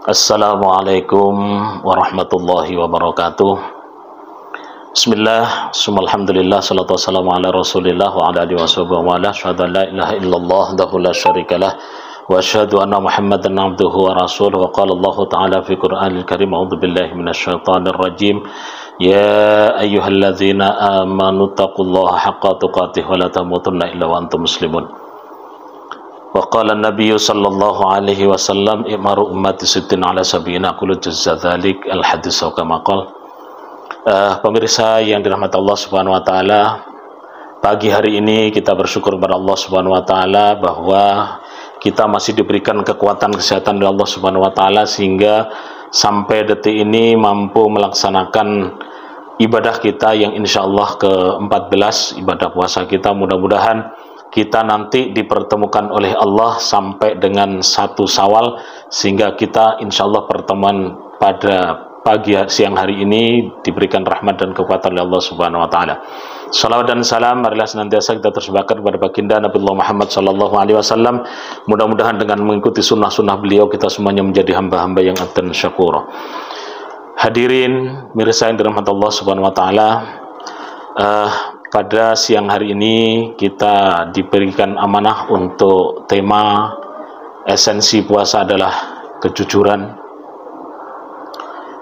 Assalamualaikum warahmatullahi wabarakatuh. Bismillah, alhamdulillah, salatu wassalamu ala rasulillah wa ala alihi wa sahbihi wa ala asyhadu an la ilaha illallah wahdahu la syarikalah wa asyhadu anna muhammadan abduhu wa rasuluhu. Wa qala Allah ta'ala fi Qur'anil Karim, a'udzu billahi minasyaitonir rajim. Ya ayyuhalladzina amanu taqullaha haqqa tuqatih wa la tamutunna illa wa antum muslimun. Wa qala an-nabiy sallallahu alaihi wasallam imaru ummati sittin ala sabina kullu jazadzalik al-hadis wa kama qala. Pemirsa yang dirahmati Allah Subhanahu wa taala, pagi hari ini kita bersyukur kepada Allah Subhanahu wa taala bahwa kita masih diberikan kekuatan kesehatan dari Allah Subhanahu wa taala sehingga sampai detik ini mampu melaksanakan ibadah kita yang insyaallah ke-14, ibadah puasa kita. Mudah-mudahan kita nanti dipertemukan oleh Allah sampai dengan 1 Syawal, sehingga kita insya Allah pertemuan pada siang hari ini diberikan rahmat dan kekuatan oleh Allah Subhanahu wa taala. Salawat dan salam marilah senantiasa kita tersembahkan kepada baginda Nabi Muhammad sallallahu alaihi wasallam. Mudah-mudahan dengan mengikuti sunnah-sunnah beliau kita semuanya menjadi hamba-hamba yang atan syakura. Hadirin mirsa yang dirahmati Allah Subhanahu wa taala, pada siang hari ini kita diberikan amanah untuk tema esensi puasa adalah kejujuran.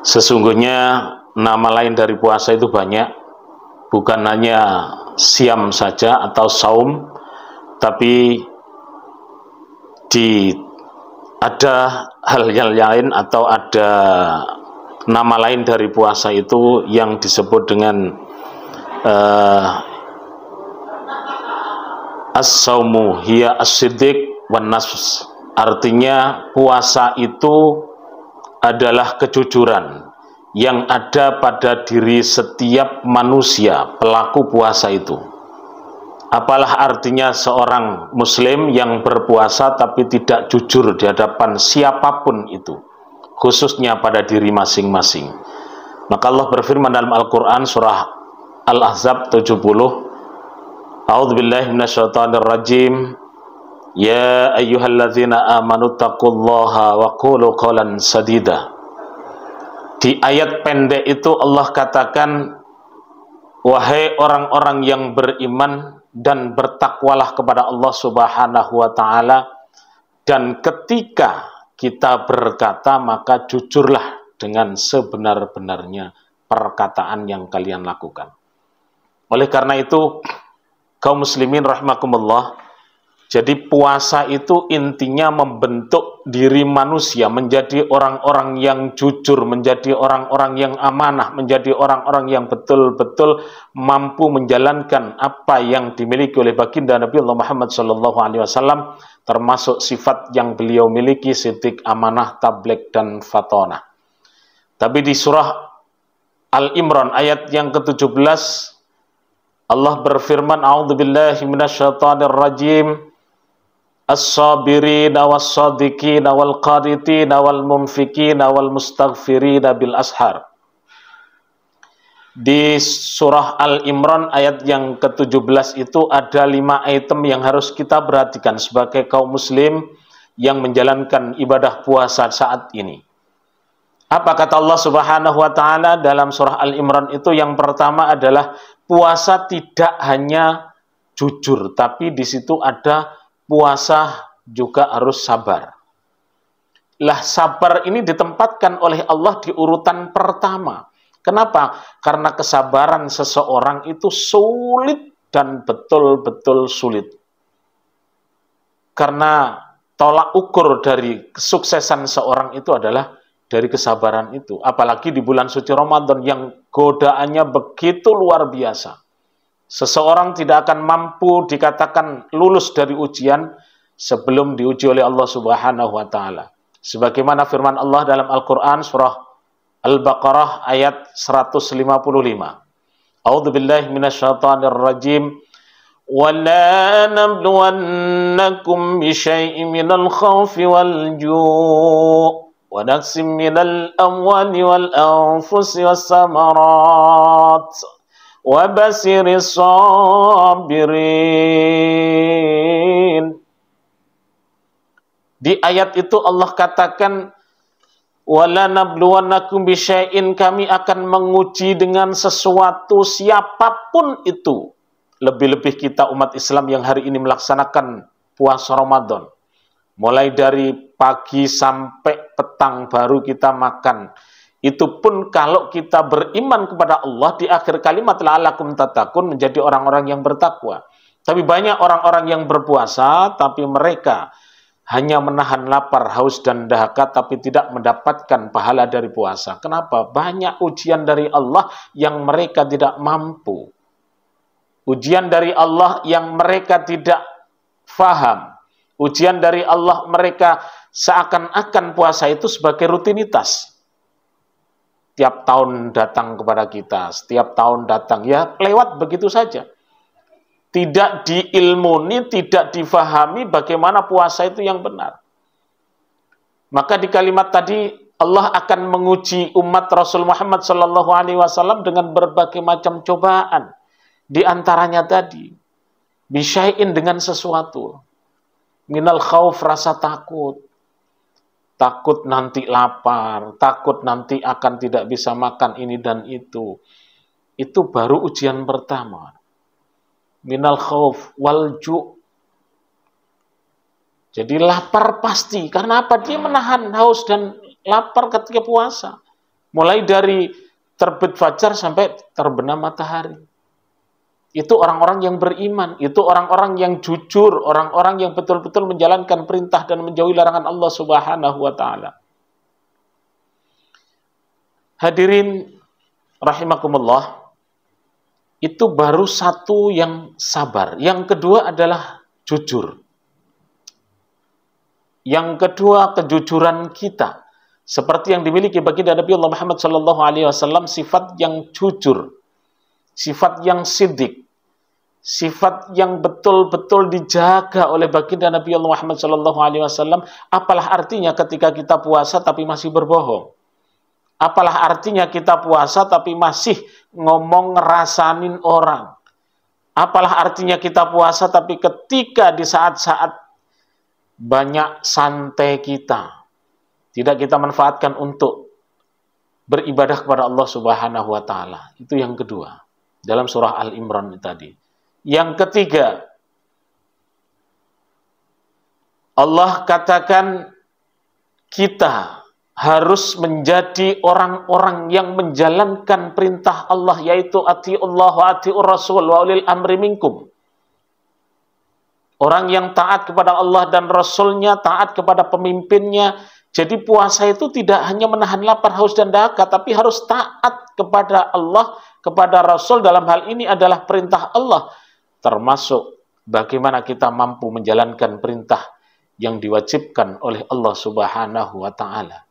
Sesungguhnya nama lain dari puasa itu banyak, bukan hanya siam saja atau saum, tapi ada hal-hal lain atau ada nama lain dari puasa itu yang disebut dengan as-saumu hiya as-siddiq wan nafs. Artinya puasa itu adalah kejujuran yang ada pada diri setiap manusia pelaku puasa itu. Apalah artinya seorang muslim yang berpuasa tapi tidak jujur di hadapan siapapun itu, khususnya pada diri masing-masing. Maka Allah berfirman dalam Al-Quran surah Al-Ahzab 70, a'udzubillahi minasyaitonir rajim. Ya ayyuhalladzina amanu taqullaha wa qulu qawlan sadida. Di ayat pendek itu Allah katakan, wahai orang-orang yang beriman dan bertakwalah kepada Allah Subhanahu wa taala, dan ketika kita berkata maka jujurlah dengan sebenar-benarnya perkataan yang kalian lakukan. Oleh karena itu, kaum muslimin rahimakumullah, jadi puasa itu intinya membentuk diri manusia menjadi orang-orang yang jujur, menjadi orang-orang yang amanah, menjadi orang-orang yang betul-betul mampu menjalankan apa yang dimiliki oleh baginda Nabi Muhammad SAW, termasuk sifat yang beliau miliki, siddiq, amanah, tabligh, dan fatonah. Tapi di surah Al-Imran ayat yang ke-17, Allah berfirman, a'udzubillahi minasyaitonir rajim, as-sabirina was-sadiqina wal-qanitina wal-munfikina wal-mustaghfirina bil ashar. Di surah Al-Imran ayat yang ke-17 itu ada 5 item yang harus kita perhatikan sebagai kaum muslim yang menjalankan ibadah puasa saat ini. Apa kata Allah Subhanahu wa taala dalam surah Al-Imran itu? Yang pertama adalah puasa tidak hanya jujur, tapi di situ ada puasa juga harus sabar. Lah, sabar ini ditempatkan oleh Allah di urutan pertama. Kenapa? Karena kesabaran seseorang itu sulit dan betul-betul sulit. Karena tolak ukur dari kesuksesan seorang itu adalah dari kesabaran itu. Apalagi di bulan suci Ramadan yang godaannya begitu luar biasa. Seseorang tidak akan mampu dikatakan lulus dari ujian sebelum diuji oleh Allah Subhanahu wa taala. Sebagaimana firman Allah dalam Al-Qur'an surah Al-Baqarah ayat 155. A'udzubillahi minasyaitonir rajim. وَلَا نَبْلُوَنَّكُمْ بِشَيْءٍ مِنَ الْخَوْفِ وَالْجُوعِ وَنَقْصٍ مِنَ الْأَمْوَالِ وَالْأَنْفُسِ وَالثَّمَرَاتِ وَبَشِّرِ الصَّابِرِينَ. Di ayat itu Allah katakan Wala nabluwannakum bisyai'in, kami akan menguji dengan sesuatu siapapun itu. Lebih-lebih kita umat Islam yang hari ini melaksanakan puasa Ramadan. Mulai dari pagi sampai petang baru kita makan. Itu pun kalau kita beriman kepada Allah, di akhir kalimat la'allakum tattaqun, menjadi orang-orang yang bertakwa. Tapi banyak orang-orang yang berpuasa, tapi mereka hanya menahan lapar, haus, dan dahaga, tapi tidak mendapatkan pahala dari puasa. Kenapa? Banyak ujian dari Allah yang mereka tidak mampu. Ujian dari Allah yang mereka tidak faham. Ujian dari Allah mereka seakan-akan puasa itu sebagai rutinitas. Tiap tahun datang kepada kita, setiap tahun datang, ya lewat begitu saja. Tidak diilmuni, tidak difahami bagaimana puasa itu yang benar. Maka di kalimat tadi Allah akan menguji umat Rasul Muhammad SAW dengan berbagai macam cobaan. Di antaranya tadi, bisyai'in, dengan sesuatu. Minal khauf, rasa takut. Takut nanti lapar, takut nanti akan tidak bisa makan ini dan itu. Itu baru ujian pertama. Minal khauf wal ju'. Jadi lapar pasti. Karena apa? Dia menahan haus dan lapar ketika puasa. Mulai dari terbit fajar sampai terbenam matahari. Itu orang-orang yang beriman. Itu orang-orang yang jujur. Orang-orang yang betul-betul menjalankan perintah dan menjauhi larangan Allah Subhanahu wa ta'ala. Hadirin rahimakumullah. Itu baru satu yang sabar. Yang kedua adalah jujur. Yang kedua, kejujuran kita. Seperti yang dimiliki baginda Nabi Allah Muhammad SAW, sifat yang jujur. Sifat yang siddiq. Sifat yang betul-betul dijaga oleh baginda Nabi Allah Muhammad SAW. Apalah artinya ketika kita puasa tapi masih berbohong? Apalah artinya kita puasa tapi masih ngomong ngerasanin orang? Apalah artinya kita puasa tapi ketika di saat-saat banyak santai kita, tidak kita manfaatkan untuk beribadah kepada Allah Subhanahu wa ta'ala. Itu yang kedua. Dalam surah Al-Imran tadi. Yang ketiga, Allah katakan kita harus menjadi orang-orang yang menjalankan perintah Allah, yaitu ati'ullah wa ati'ur rasul wa ulil amri minkum. Orang yang taat kepada Allah dan Rasulnya, taat kepada pemimpinnya. Jadi puasa itu tidak hanya menahan lapar, haus, dan dahaga, tapi harus taat kepada Allah, kepada Rasul. Dalam hal ini adalah perintah Allah. Termasuk bagaimana kita mampu menjalankan perintah yang diwajibkan oleh Allah Subhanahu wa ta'ala.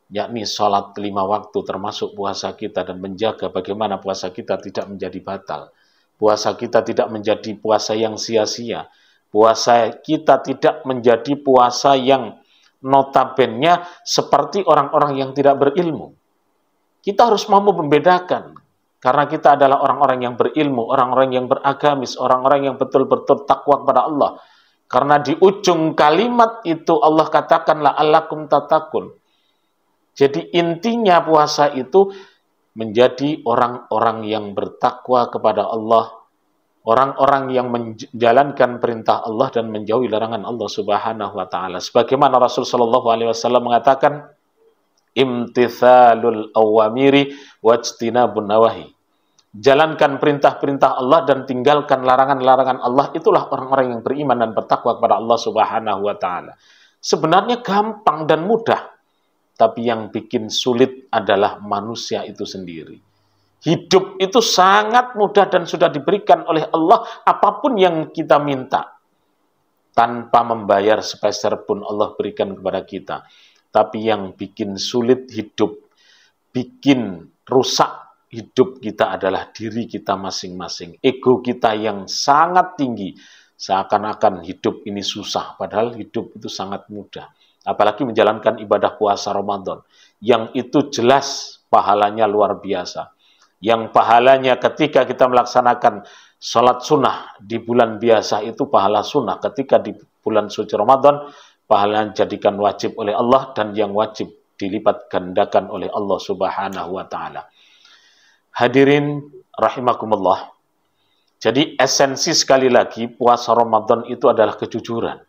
Yakni sholat 5 waktu termasuk puasa kita, dan menjaga bagaimana puasa kita tidak menjadi batal. Puasa kita tidak menjadi puasa yang sia-sia. Puasa kita tidak menjadi puasa yang notabene seperti orang-orang yang tidak berilmu. Kita harus mampu membedakan. Karena kita adalah orang-orang yang berilmu, orang-orang yang beragamis, orang-orang yang betul-betul takwa kepada Allah. Karena di ujung kalimat itu Allah katakan la'allakum tattaqun. Jadi intinya puasa itu menjadi orang-orang yang bertakwa kepada Allah, orang-orang yang menjalankan perintah Allah dan menjauhi larangan Allah Subhanahu wa ta'ala. Sebagaimana Rasul sallallahu alaihi wasallam mengatakan, imtithalul awamiri wajtinabun nawahi. Jalankan perintah-perintah Allah dan tinggalkan larangan-larangan Allah. Itulah orang-orang yang beriman dan bertakwa kepada Allah Subhanahu wa ta'ala. Sebenarnya gampang dan mudah. Tapi yang bikin sulit adalah manusia itu sendiri. Hidup itu sangat mudah dan sudah diberikan oleh Allah apapun yang kita minta. Tanpa membayar sepeser pun Allah berikan kepada kita. Tapi yang bikin sulit hidup, bikin rusak hidup kita adalah diri kita masing-masing. Ego kita yang sangat tinggi. Seakan-akan hidup ini susah, padahal hidup itu sangat mudah. Apalagi menjalankan ibadah puasa Ramadan. Yang itu jelas pahalanya luar biasa. Yang pahalanya ketika kita melaksanakan sholat sunnah di bulan biasa itu pahala sunnah. Ketika di bulan suci Ramadan, pahalanya dijadikan wajib oleh Allah, dan yang wajib dilipat gandakan oleh Allah Subhanahu wa taala. Hadirin rahimakumullah. Jadi esensi sekali lagi puasa Ramadan itu adalah kejujuran.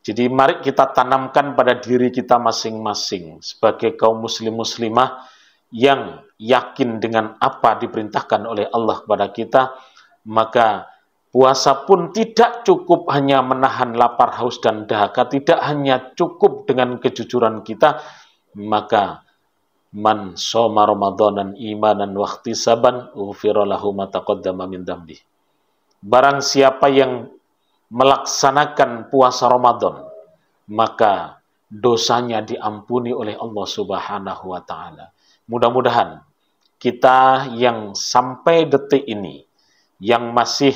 Jadi mari kita tanamkan pada diri kita masing-masing sebagai kaum muslim muslimah yang yakin dengan apa diperintahkan oleh Allah kepada kita, maka puasa pun tidak cukup hanya menahan lapar, haus, dan dahaga, tidak hanya cukup dengan kejujuran kita, maka man shoma ramadanan imanan wa ihtisaban ghufira lahu ma taqaddama min dzambi. Barang siapa yang melaksanakan puasa Ramadan, maka dosanya diampuni oleh Allah Subhanahu wa taala. Mudah-mudahan kita yang sampai detik ini yang masih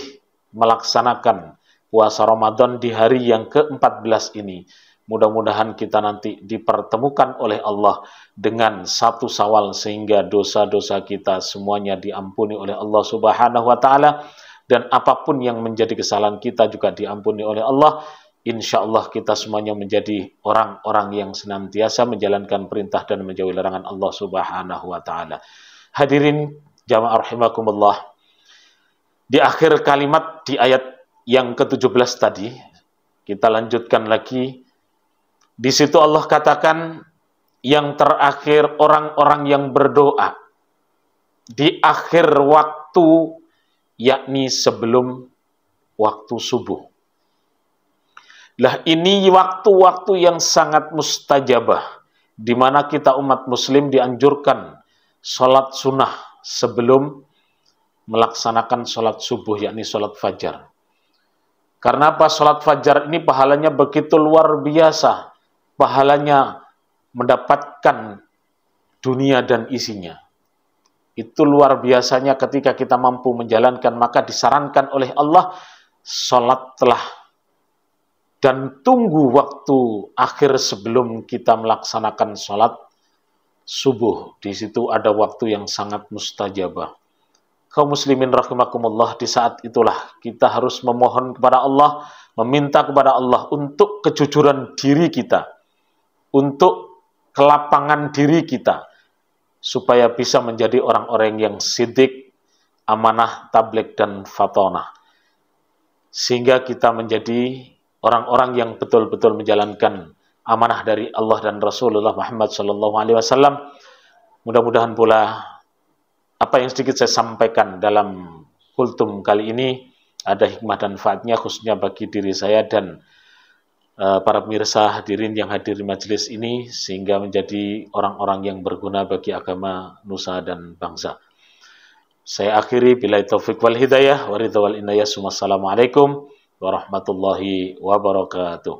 melaksanakan puasa Ramadan di hari yang ke-14 ini, mudah-mudahan kita nanti dipertemukan oleh Allah dengan 1 Syawal sehingga dosa-dosa kita semuanya diampuni oleh Allah Subhanahu wa taala, dan apapun yang menjadi kesalahan kita juga diampuni oleh Allah. Insya Allah kita semuanya menjadi orang-orang yang senantiasa menjalankan perintah dan menjauhi larangan Allah Subhanahu wa taala. Hadirin jamaah rahimakumullah. Di akhir kalimat di ayat yang ke-17 tadi, kita lanjutkan lagi. Di situ Allah katakan yang terakhir orang-orang yang berdoa di akhir waktu, yakni sebelum waktu subuh. Lah ini waktu-waktu yang sangat mustajabah, di mana kita umat muslim dianjurkan sholat sunnah sebelum melaksanakan sholat subuh, yakni sholat fajar. Karena apa? Sholat fajar ini pahalanya begitu luar biasa. Pahalanya mendapatkan dunia dan isinya. Itu luar biasanya ketika kita mampu menjalankan, maka disarankan oleh Allah, sholatlah dan tunggu waktu akhir sebelum kita melaksanakan sholat subuh. Di situ ada waktu yang sangat mustajabah. Kaum muslimin rahimakumullah, di saat itulah kita harus memohon kepada Allah, meminta kepada Allah untuk kejujuran diri kita, untuk kelapangan diri kita, supaya bisa menjadi orang-orang yang sidik, amanah, tabligh, dan fatonah. Sehingga kita menjadi orang-orang yang betul-betul menjalankan amanah dari Allah dan Rasulullah Muhammad SAW. Mudah-mudahan pula apa yang sedikit saya sampaikan dalam kultum kali ini ada hikmah dan manfaatnya, khususnya bagi diri saya dan para pemirsa hadirin yang hadir di majelis ini, sehingga menjadi orang-orang yang berguna bagi agama, nusa, dan bangsa. Saya akhiri billahi taufiq wal hidayah wa ridha wal inayah. Assalamualaikum warahmatullahi wabarakatuh.